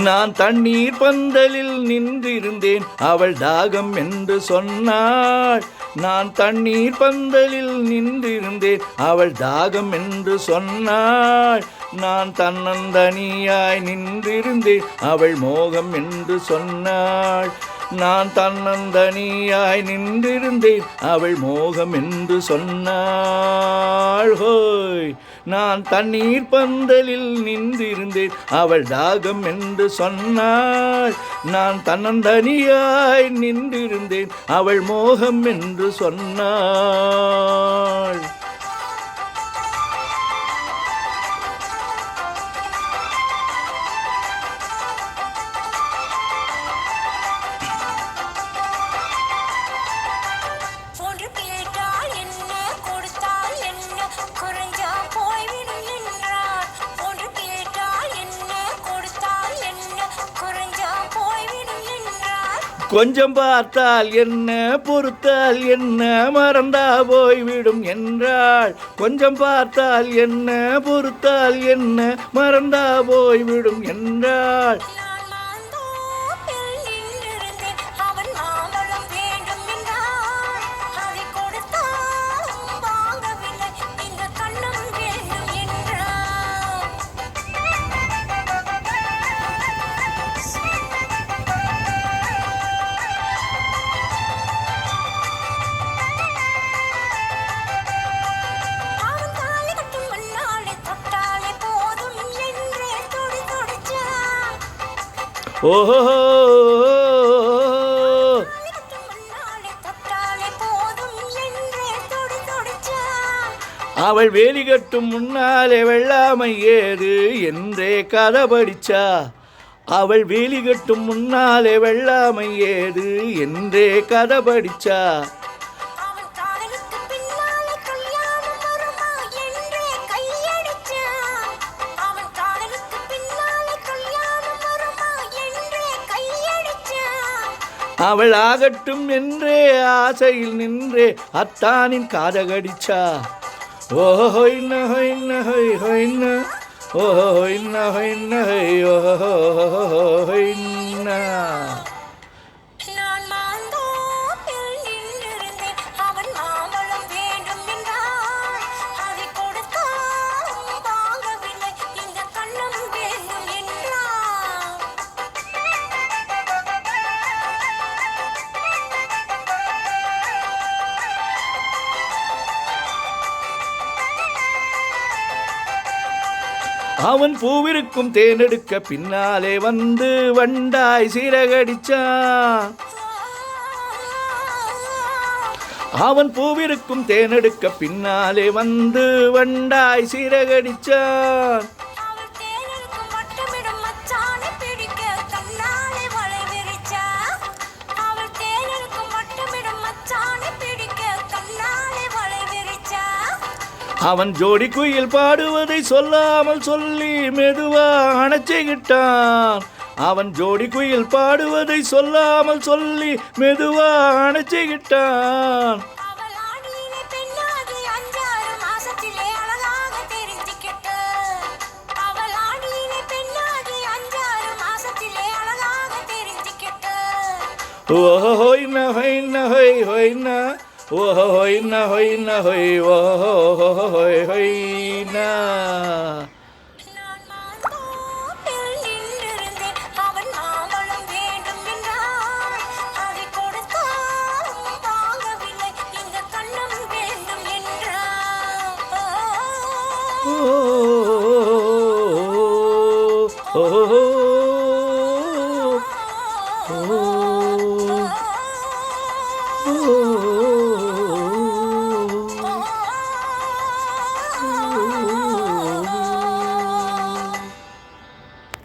நான் தண்ணீர் பந்தலில் நின்றிருந்தேன், அவள் தாகம் என்று சொன்னாள். நான் தண்ணீர் பந்தலில் நின்றிருந்தேன், அவள் தாகம் என்று சொன்னாள். நான் தன்னந்தனியாய் நின்றிருந்தேன், அவள் மோகம் என்று சொன்னாள். நான் தன்னந்தனியாய் நின்றிருந்தேன், அவள் மோகம் என்று சொன்னாள். ஹோய், நான் தண்ணீர் பந்தலில் நின்றிருந்தேன், அவள் தாகம் என்று சொன்னாள். நான் தன்னந்தனியாய் நின்றிருந்தேன், அவள் மோகம் என்று சொன்னாள். கொஞ்சம் பார்த்தால் என்ன, பொறுத்தால் என்ன, மறந்தா போய்விடும் என்றாள். கொஞ்சம் பார்த்தால் என்ன, பொறுத்தால் என்ன, மறந்தா போய்விடும் என்றாள். ஓஹோ, அவள் வேலி கட்டும் முன்னாலே வெள்ளாமை ஏது என்றே கதை படிச்சா. அவள் வேலி கட்டும் முன்னாலே வெள்ளாமை ஏது என்றே கதை படிச்சா. அவள் ஆகட்டும் என்றே ஆசையில் நின்றே அத்தானின் காதகடிச்சா. ஓஹொய்ன ஹொய்ன ஹொய் ஹொய்ன, ஓஹொய்ன ஹொய்ன ஹொய் ஓஹொய்ன. அவன் பூவிருக்கும் தேனெடுக்க பின்னாலே வந்து வண்டாய் சிறகடிச்சான். அவன் பூவிருக்கும் தேனெடுக்க பின்னாலே வந்து வண்டாய் சிறகடிச்சான். அவன் ஜோடி குயில் பாடுவதை சொல்லாமல் சொல்லி மெதுவா அணைச்சிக்கிட்டான். அவன் ஜோடி குயில் பாடுவதை சொல்லாமல் சொல்லி மெதுவா அணைச்சிக்கிட்டான். ஓஹொய்ன ஹொய்ன ஹொய் ஹொய்ன, ஓஹொய்ன ஹொய்ன ஹொய் ஓஹொய் ஹொய்ன. Oh